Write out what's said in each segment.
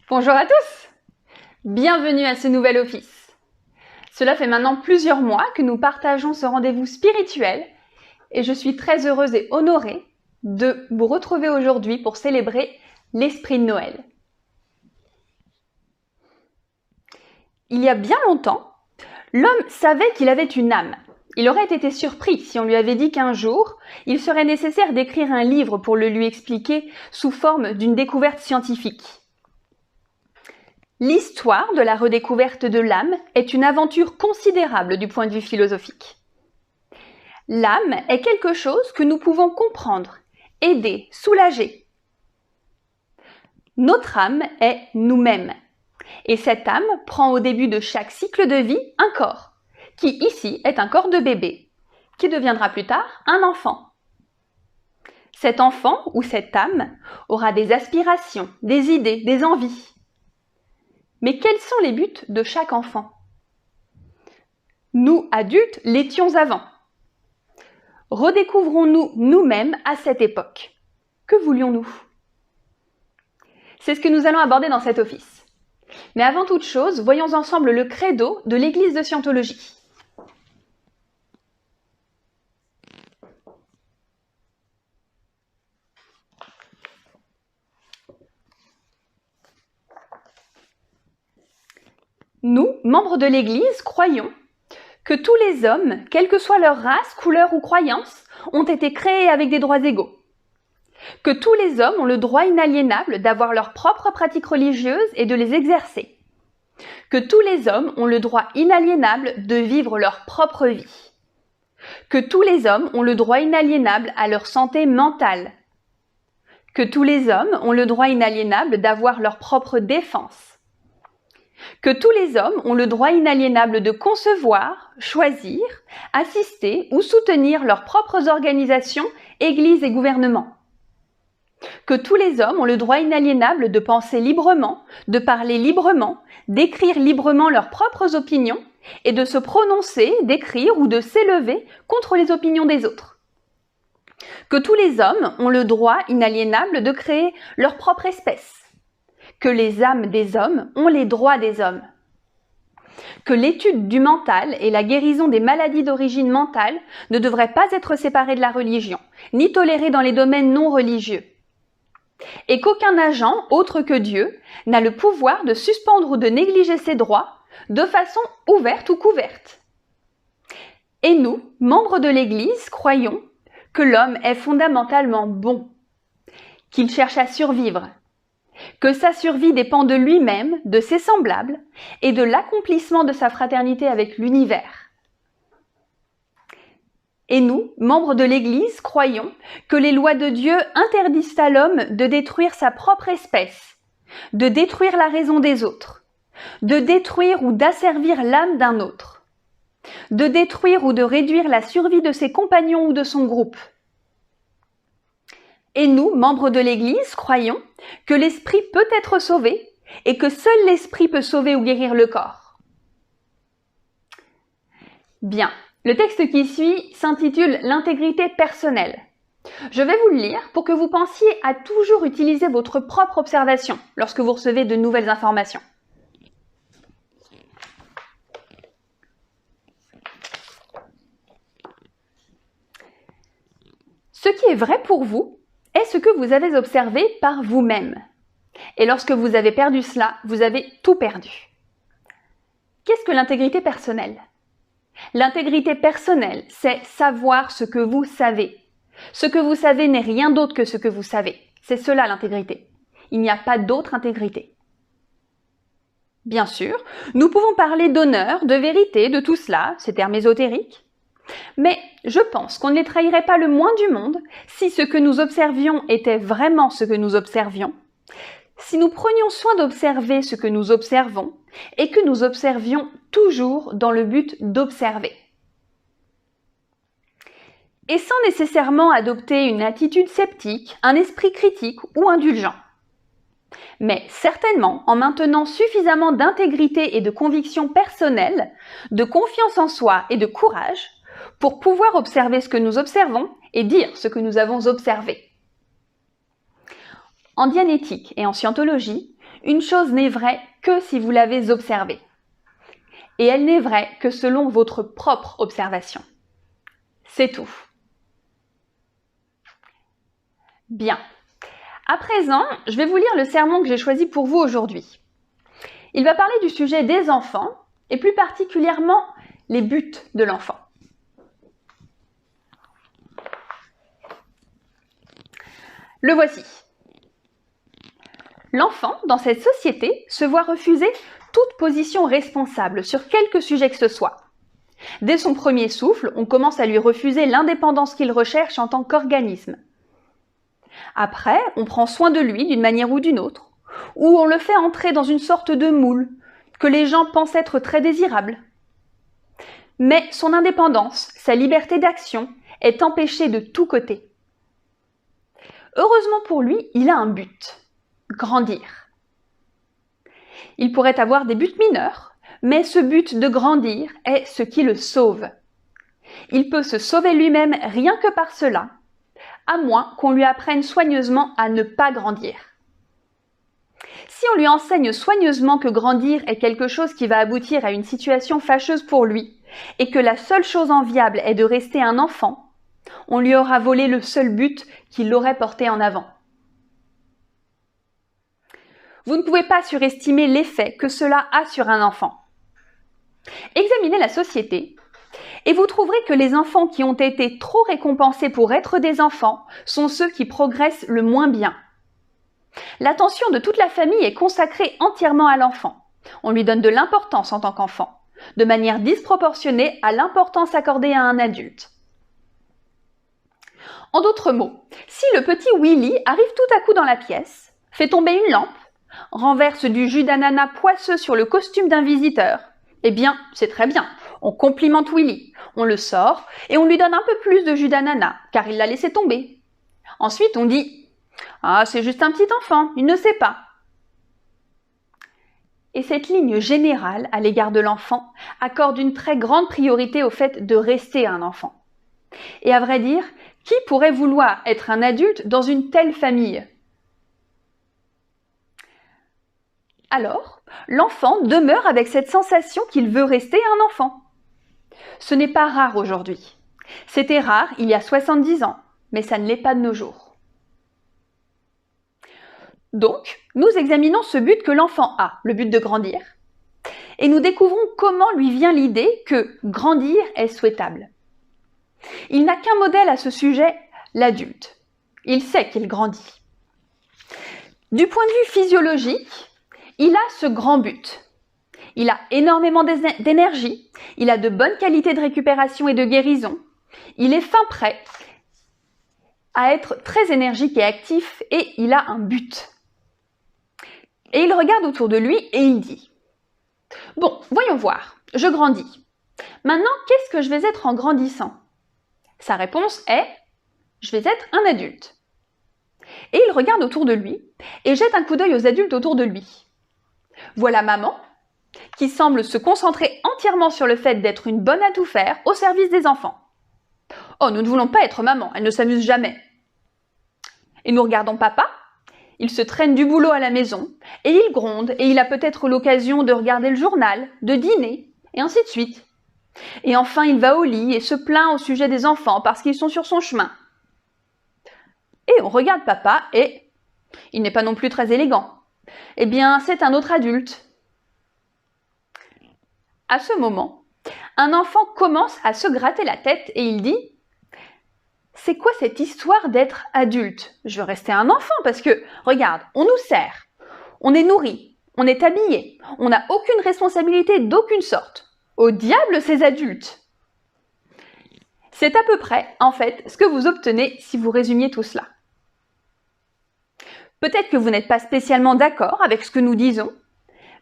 Bonjour à tous! Bienvenue à ce nouvel office. Cela fait maintenant plusieurs mois que nous partageons ce rendez-vous spirituel et je suis très heureuse et honorée de vous retrouver aujourd'hui pour célébrer l'esprit de Noël. Il y a bien longtemps, l'homme savait qu'il avait une âme. Il aurait été surpris si on lui avait dit qu'un jour, il serait nécessaire d'écrire un livre pour le lui expliquer sous forme d'une découverte scientifique. L'histoire de la redécouverte de l'âme est une aventure considérable du point de vue philosophique. L'âme est quelque chose que nous pouvons comprendre, aider, soulager. Notre âme est nous-mêmes. Et cette âme prend au début de chaque cycle de vie un corps, qui ici est un corps de bébé, qui deviendra plus tard un enfant. Cet enfant ou cette âme aura des aspirations, des idées, des envies. Mais quels sont les buts de chaque enfant? Nous, adultes, l'étions avant. Redécouvrons-nous nous-mêmes à cette époque? Que voulions-nous? C'est ce que nous allons aborder dans cet office. Mais avant toute chose, voyons ensemble le credo de l'Église de Scientologie. Nous, membres de l'Église, croyons que tous les hommes, quelle que soit leur race, couleur ou croyance, ont été créés avec des droits égaux. Que tous les hommes ont le droit inaliénable d'avoir leurs propres pratiques religieuses et de les exercer. Que tous les hommes ont le droit inaliénable de vivre leur propre vie. Que tous les hommes ont le droit inaliénable à leur santé mentale. Que tous les hommes ont le droit inaliénable d'avoir leur propre défense. Que tous les hommes ont le droit inaliénable de concevoir, choisir, assister ou soutenir leurs propres organisations, églises et gouvernements. Que tous les hommes ont le droit inaliénable de penser librement, de parler librement, d'écrire librement leurs propres opinions et de se prononcer, d'écrire ou de s'élever contre les opinions des autres. Que tous les hommes ont le droit inaliénable de créer leur propre espèce. Que les âmes des hommes ont les droits des hommes. Que l'étude du mental et la guérison des maladies d'origine mentale ne devraient pas être séparées de la religion, ni tolérées dans les domaines non religieux. Et qu'aucun agent, autre que Dieu, n'a le pouvoir de suspendre ou de négliger ses droits, de façon ouverte ou couverte. Et nous, membres de l'Église, croyons que l'homme est fondamentalement bon, qu'il cherche à survivre, que sa survie dépend de lui-même, de ses semblables et de l'accomplissement de sa fraternité avec l'univers. Et nous, membres de l'Église, croyons que les lois de Dieu interdisent à l'homme de détruire sa propre espèce, de détruire la raison des autres, de détruire ou d'asservir l'âme d'un autre, de détruire ou de réduire la survie de ses compagnons ou de son groupe. Et nous, membres de l'Église, croyons que l'esprit peut être sauvé et que seul l'esprit peut sauver ou guérir le corps. Bien, le texte qui suit s'intitule « L'intégrité personnelle ». Je vais vous le lire pour que vous pensiez à toujours utiliser votre propre observation lorsque vous recevez de nouvelles informations. Ce qui est vrai pour vous est ce que vous avez observé par vous-même. Et lorsque vous avez perdu cela, vous avez tout perdu. Qu'est-ce que l'intégrité personnelle? L'intégrité personnelle, c'est savoir ce que vous savez. Ce que vous savez n'est rien d'autre que ce que vous savez. C'est cela l'intégrité. Il n'y a pas d'autre intégrité. Bien sûr, nous pouvons parler d'honneur, de vérité, de tout cela, ces termes ésotériques. Mais je pense qu'on ne les trahirait pas le moins du monde si ce que nous observions était vraiment ce que nous observions, si nous prenions soin d'observer ce que nous observons et que nous observions toujours dans le but d'observer. Et sans nécessairement adopter une attitude sceptique, un esprit critique ou indulgent. Mais certainement en maintenant suffisamment d'intégrité et de conviction personnelle, de confiance en soi et de courage, pour pouvoir observer ce que nous observons et dire ce que nous avons observé. En dianétique et en scientologie, Une chose n'est vraie que si vous l'avez observée. Et elle n'est vraie que selon votre propre observation. C'est tout. Bien. À présent, je vais vous lire le sermon que j'ai choisi pour vous aujourd'hui. Il va parler du sujet des enfants, et plus particulièrement les buts de l'enfant. Le voici. L'enfant, dans cette société, se voit refuser toute position responsable sur quelque sujet que ce soit. Dès son premier souffle, on commence à lui refuser l'indépendance qu'il recherche en tant qu'organisme. Après, on prend soin de lui d'une manière ou d'une autre, ou on le fait entrer dans une sorte de moule que les gens pensent être très désirable. Mais son indépendance, sa liberté d'action, est empêchée de tous côtés. Heureusement pour lui, il a un but, grandir. Il pourrait avoir des buts mineurs, mais ce but de grandir est ce qui le sauve. Il peut se sauver lui-même rien que par cela, à moins qu'on lui apprenne soigneusement à ne pas grandir. Si on lui enseigne soigneusement que grandir est quelque chose qui va aboutir à une situation fâcheuse pour lui, et que la seule chose enviable est de rester un enfant, on lui aura volé le seul but qui l'aurait porté en avant. Vous ne pouvez pas surestimer l'effet que cela a sur un enfant. Examinez la société et vous trouverez que les enfants qui ont été trop récompensés pour être des enfants sont ceux qui progressent le moins bien. L'attention de toute la famille est consacrée entièrement à l'enfant. On lui donne de l'importance en tant qu'enfant, de manière disproportionnée à l'importance accordée à un adulte. En d'autres mots, si le petit Willy arrive tout à coup dans la pièce, fait tomber une lampe, renverse du jus d'ananas poisseux sur le costume d'un visiteur, eh bien, c'est très bien. On complimente Willy, on le sort et on lui donne un peu plus de jus d'ananas, car il l'a laissé tomber. Ensuite, on dit « Ah, c'est juste un petit enfant, il ne sait pas ». Et cette ligne générale à l'égard de l'enfant accorde une très grande priorité au fait de rester un enfant. Et à vrai dire, qui pourrait vouloir être un adulte dans une telle famille ? Alors, l'enfant demeure avec cette sensation qu'il veut rester un enfant. Ce n'est pas rare aujourd'hui. C'était rare il y a 70 ans, mais ça ne l'est pas de nos jours. Donc, nous examinons ce but que l'enfant a, le but de grandir, et nous découvrons comment lui vient l'idée que grandir est souhaitable. Il n'a qu'un modèle à ce sujet, l'adulte. Il sait qu'il grandit. Du point de vue physiologique, il a ce grand but. Il a énormément d'énergie, il a de bonnes qualités de récupération et de guérison, il est fin prêt à être très énergique et actif et il a un but. Et il regarde autour de lui et il dit « Bon, voyons voir, je grandis. Maintenant, qu'est-ce que je vais être en grandissant ?» Sa réponse est « Je vais être un adulte. » Et il regarde autour de lui et jette un coup d'œil aux adultes autour de lui. Voilà maman, qui semble se concentrer entièrement sur le fait d'être une bonne à tout faire au service des enfants. Oh, nous ne voulons pas être maman, elle ne s'amuse jamais. Et nous regardons papa, il se traîne du boulot à la maison, et il gronde, et il a peut-être l'occasion de regarder le journal, de dîner, et ainsi de suite. Et enfin, il va au lit et se plaint au sujet des enfants parce qu'ils sont sur son chemin. Et on regarde papa, et il n'est pas non plus très élégant. Eh bien, c'est un autre adulte. À ce moment, un enfant commence à se gratter la tête et il dit « C'est quoi cette histoire d'être adulte ? Je veux rester un enfant parce que, regarde, on nous sert, on est nourri, on est habillé, on n'a aucune responsabilité d'aucune sorte. Au diable ces adultes !» C'est à peu près, en fait, ce que vous obtenez si vous résumiez tout cela. Peut-être que vous n'êtes pas spécialement d'accord avec ce que nous disons,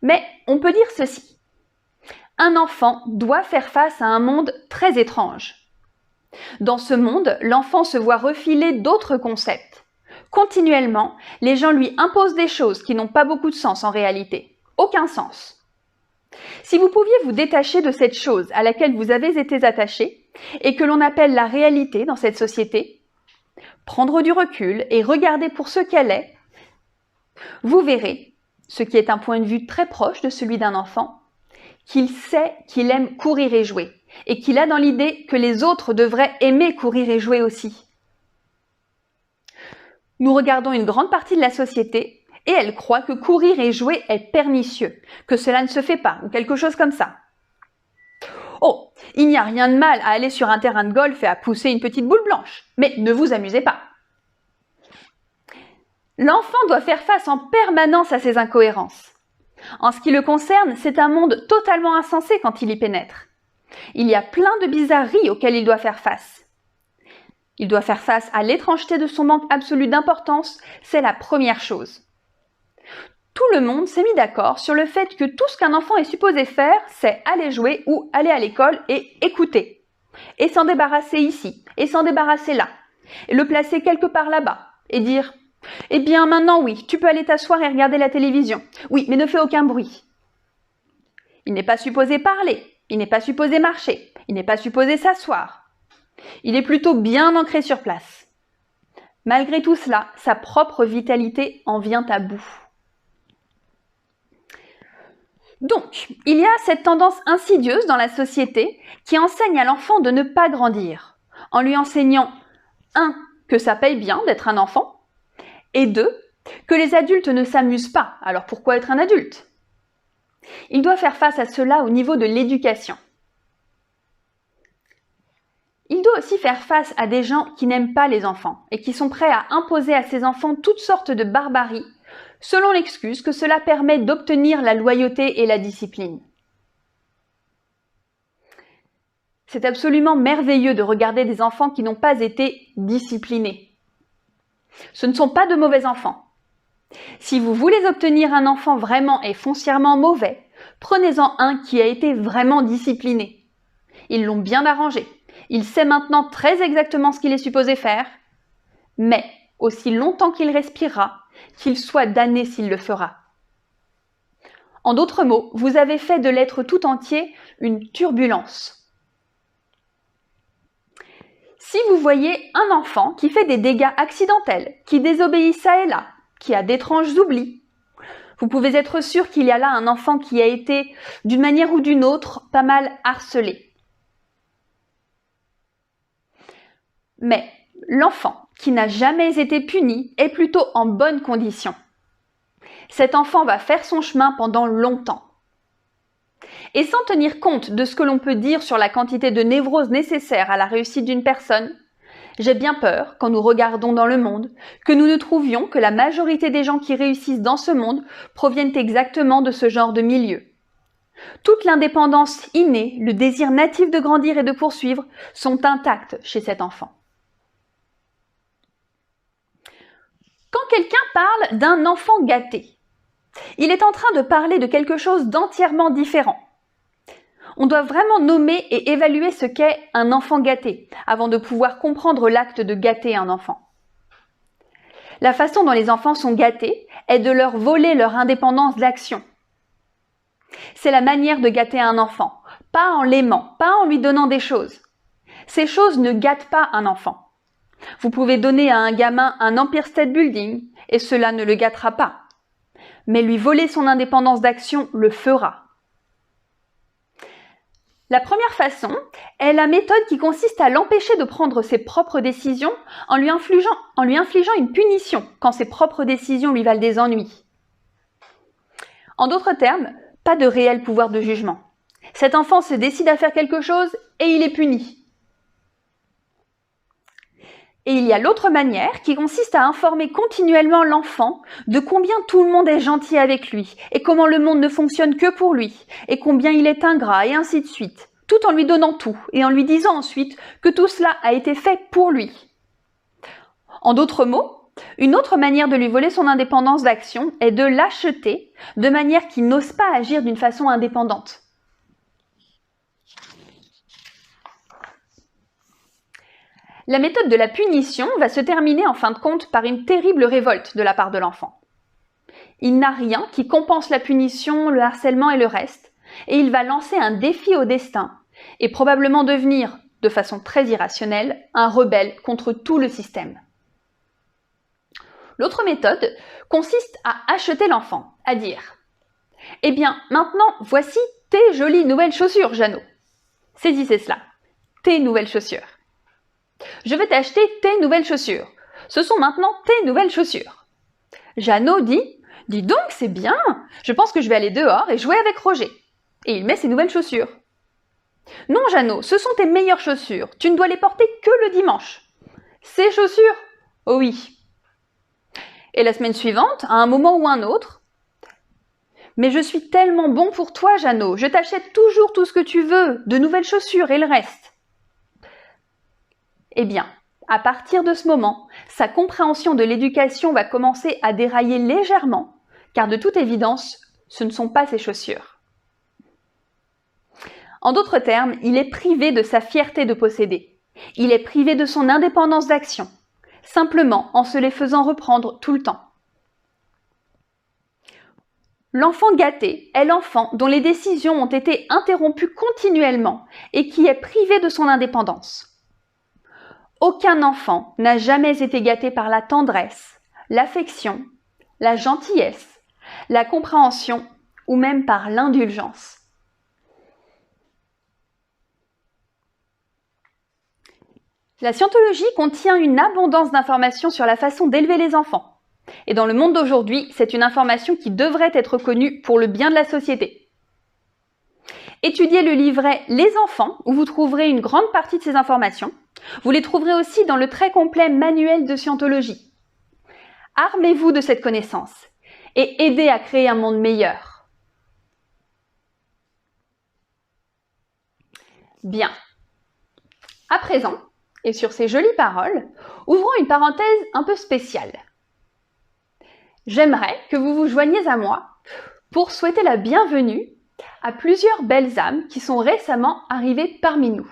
mais on peut dire ceci. Un enfant doit faire face à un monde très étrange. Dans ce monde, l'enfant se voit refiler d'autres concepts. Continuellement, les gens lui imposent des choses qui n'ont pas beaucoup de sens en réalité. Aucun sens. Si vous pouviez vous détacher de cette chose à laquelle vous avez été attaché et que l'on appelle la réalité dans cette société, prendre du recul et regarder pour ce qu'elle est, vous verrez ce qui est un point de vue très proche de celui d'un enfant, qu'il sait qu'il aime courir et jouer, et qu'il a dans l'idée que les autres devraient aimer courir et jouer aussi. Nous regardons une grande partie de la société et elle croit que courir et jouer est pernicieux, que cela ne se fait pas, ou quelque chose comme ça. Oh, il n'y a rien de mal à aller sur un terrain de golf et à pousser une petite boule blanche, mais ne vous amusez pas. L'enfant doit faire face en permanence à ces incohérences. En ce qui le concerne, c'est un monde totalement insensé quand il y pénètre. Il y a plein de bizarreries auxquelles il doit faire face. Il doit faire face à l'étrangeté de son manque absolu d'importance, c'est la première chose. Tout le monde s'est mis d'accord sur le fait que tout ce qu'un enfant est supposé faire, c'est aller jouer ou aller à l'école et écouter. Et s'en débarrasser ici, et s'en débarrasser là, et le placer quelque part là-bas, et dire « Eh bien maintenant oui, tu peux aller t'asseoir et regarder la télévision. Oui, mais ne fais aucun bruit. » Il n'est pas supposé parler, il n'est pas supposé marcher, il n'est pas supposé s'asseoir. Il est plutôt bien ancré sur place. Malgré tout cela, sa propre vitalité en vient à bout. Donc, il y a cette tendance insidieuse dans la société qui enseigne à l'enfant de ne pas grandir, en lui enseignant 1. Que ça paye bien d'être un enfant, et 2. Que les adultes ne s'amusent pas, alors pourquoi être un adulte? Il doit faire face à cela au niveau de l'éducation. Il doit aussi faire face à des gens qui n'aiment pas les enfants et qui sont prêts à imposer à ces enfants toutes sortes de barbaries, selon l'excuse que cela permet d'obtenir la loyauté et la discipline. C'est absolument merveilleux de regarder des enfants qui n'ont pas été disciplinés. Ce ne sont pas de mauvais enfants. Si vous voulez obtenir un enfant vraiment et foncièrement mauvais, prenez-en un qui a été vraiment discipliné. Ils l'ont bien arrangé. Il sait maintenant très exactement ce qu'il est supposé faire, mais aussi longtemps qu'il respirera, qu'il soit damné s'il le fera. En d'autres mots, vous avez fait de l'être tout entier une turbulence. Si vous voyez un enfant qui fait des dégâts accidentels, qui désobéit ça et là, qui a d'étranges oublis, vous pouvez être sûr qu'il y a là un enfant qui a été, d'une manière ou d'une autre, pas mal harcelé. Mais l'enfant qui n'a jamais été puni est plutôt en bonne condition. Cet enfant va faire son chemin pendant longtemps. Et sans tenir compte de ce que l'on peut dire sur la quantité de névrose nécessaire à la réussite d'une personne, j'ai bien peur, quand nous regardons dans le monde, que nous ne trouvions que la majorité des gens qui réussissent dans ce monde proviennent exactement de ce genre de milieu. Toute l'indépendance innée, le désir natif de grandir et de poursuivre sont intacts chez cet enfant. Quand quelqu'un parle d'un enfant gâté, il est en train de parler de quelque chose d'entièrement différent. On doit vraiment nommer et évaluer ce qu'est un enfant gâté avant de pouvoir comprendre l'acte de gâter un enfant. La façon dont les enfants sont gâtés est de leur voler leur indépendance d'action. C'est la manière de gâter un enfant, pas en l'aimant, pas en lui donnant des choses. Ces choses ne gâtent pas un enfant. Vous pouvez donner à un gamin un Empire State Building et cela ne le gâtera pas. Mais lui voler son indépendance d'action le fera. La première façon est la méthode qui consiste à l'empêcher de prendre ses propres décisions en lui infligeant une punition quand ses propres décisions lui valent des ennuis. En d'autres termes, pas de réel pouvoir de jugement. Cet enfant se décide à faire quelque chose et il est puni. Et il y a l'autre manière qui consiste à informer continuellement l'enfant de combien tout le monde est gentil avec lui et comment le monde ne fonctionne que pour lui et combien il est ingrat et ainsi de suite, tout en lui donnant tout et en lui disant ensuite que tout cela a été fait pour lui. En d'autres mots, une autre manière de lui voler son indépendance d'action est de l'acheter de manière qu'il n'ose pas agir d'une façon indépendante. La méthode de la punition va se terminer en fin de compte par une terrible révolte de la part de l'enfant. Il n'a rien qui compense la punition, le harcèlement et le reste, et il va lancer un défi au destin et probablement devenir, de façon très irrationnelle, un rebelle contre tout le système. L'autre méthode consiste à acheter l'enfant, à dire « Eh bien, maintenant, voici tes jolies nouvelles chaussures, Jeannot. » Saisissez cela. Tes nouvelles chaussures. Je vais t'acheter tes nouvelles chaussures. Ce sont maintenant tes nouvelles chaussures. Jeannot dit « Dis donc, c'est bien. Je pense que je vais aller dehors et jouer avec Roger. » Et il met ses nouvelles chaussures. « Non, Jeannot, ce sont tes meilleures chaussures. Tu ne dois les porter que le dimanche. » Ces chaussures? Oh oui. Et la semaine suivante, à un moment ou un autre, « Mais je suis tellement bon pour toi, Jeannot. Je t'achète toujours tout ce que tu veux, de nouvelles chaussures et le reste. » Eh bien, à partir de ce moment, sa compréhension de l'éducation va commencer à dérailler légèrement, car de toute évidence, ce ne sont pas ses chaussures. En d'autres termes, il est privé de sa fierté de posséder. Il est privé de son indépendance d'action, simplement en se les faisant reprendre tout le temps. L'enfant gâté est l'enfant dont les décisions ont été interrompues continuellement et qui est privé de son indépendance. Aucun enfant n'a jamais été gâté par la tendresse, l'affection, la gentillesse, la compréhension ou même par l'indulgence. La scientologie contient une abondance d'informations sur la façon d'élever les enfants. Et dans le monde d'aujourd'hui, c'est une information qui devrait être connue pour le bien de la société. Étudiez le livret « Les enfants » où vous trouverez une grande partie de ces informations. Vous les trouverez aussi dans le très complet manuel de scientologie. Armez-vous de cette connaissance et aidez à créer un monde meilleur. Bien. À présent, et sur ces jolies paroles, ouvrons une parenthèse un peu spéciale. J'aimerais que vous vous joigniez à moi pour souhaiter la bienvenue à plusieurs belles âmes qui sont récemment arrivées parmi nous.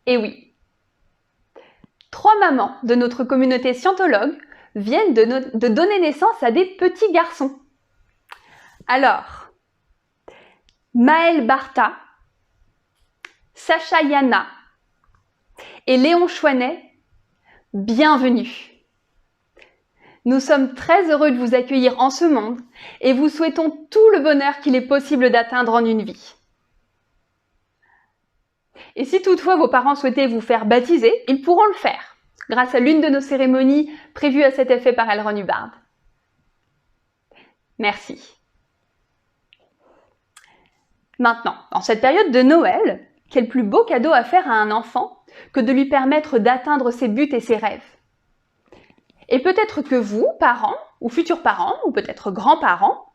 Et oui, 3 mamans de notre communauté scientologue viennent de donner naissance à des petits garçons. Alors, Maël Bartha, Sacha Yana et Léon Chouanet, bienvenue. Nous sommes très heureux de vous accueillir en ce monde et vous souhaitons tout le bonheur qu'il est possible d'atteindre en une vie. Et si toutefois vos parents souhaitaient vous faire baptiser, ils pourront le faire, grâce à l'une de nos cérémonies prévues à cet effet par Elron Hubbard. Merci. Maintenant, en cette période de Noël, quel plus beau cadeau à faire à un enfant que de lui permettre d'atteindre ses buts et ses rêves. Et peut-être que vous, parents, ou futurs parents, ou peut-être grands-parents,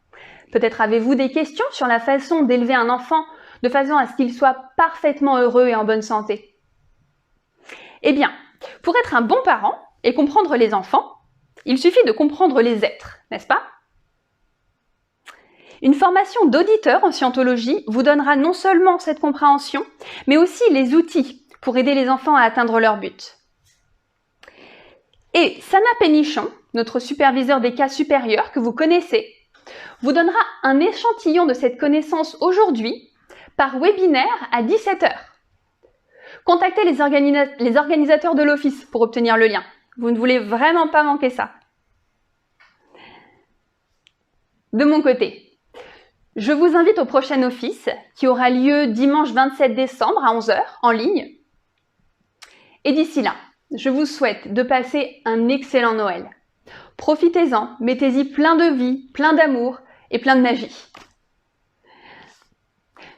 peut-être avez-vous des questions sur la façon d'élever un enfant de façon à ce qu'il soit parfaitement heureux et en bonne santé. Eh bien, pour être un bon parent et comprendre les enfants, il suffit de comprendre les êtres, n'est-ce pas? Une formation d'auditeur en scientologie vous donnera non seulement cette compréhension, mais aussi les outils pour aider les enfants à atteindre leur but. Et Sana Pénichon, notre superviseur des cas supérieurs que vous connaissez, vous donnera un échantillon de cette connaissance aujourd'hui par webinaire à 17 h. Contactez les organisateurs de l'office pour obtenir le lien. Vous ne voulez vraiment pas manquer ça. De mon côté, je vous invite au prochain office qui aura lieu dimanche 27 décembre à 11 h en ligne. Et d'ici là, je vous souhaite de passer un excellent Noël. Profitez-en, mettez-y plein de vie, plein d'amour et plein de magie.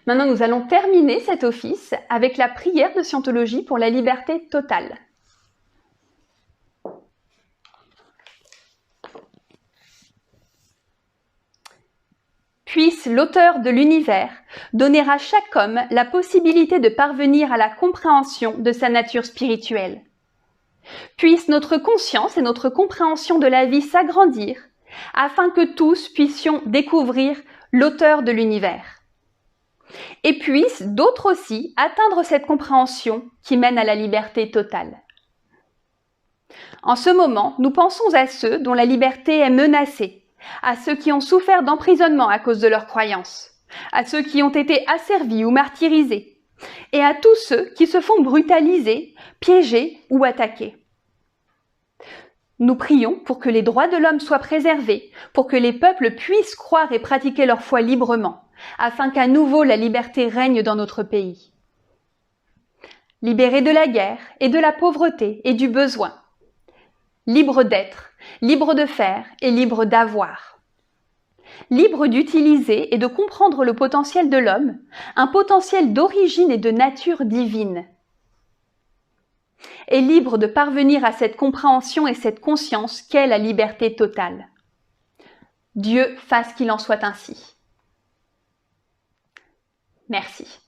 Maintenant, nous allons terminer cet office avec la prière de scientologie pour la liberté totale. Puisse l'auteur de l'univers donner à chaque homme la possibilité de parvenir à la compréhension de sa nature spirituelle. Puisse notre conscience et notre compréhension de la vie s'agrandir afin que tous puissions découvrir l'auteur de l'univers. Et puissent d'autres aussi atteindre cette compréhension qui mène à la liberté totale. En ce moment, nous pensons à ceux dont la liberté est menacée, à ceux qui ont souffert d'emprisonnement à cause de leurs croyances, à ceux qui ont été asservis ou martyrisés, et à tous ceux qui se font brutaliser, piéger ou attaquer. Nous prions pour que les droits de l'homme soient préservés, pour que les peuples puissent croire et pratiquer leur foi librement, afin qu'à nouveau la liberté règne dans notre pays. Libérés de la guerre et de la pauvreté et du besoin. Libres d'être, libres de faire et libres d'avoir. Libres d'utiliser et de comprendre le potentiel de l'homme, un potentiel d'origine et de nature divine. Et libre de parvenir à cette compréhension et cette conscience qu'est la liberté totale. Dieu fasse qu'il en soit ainsi. Merci.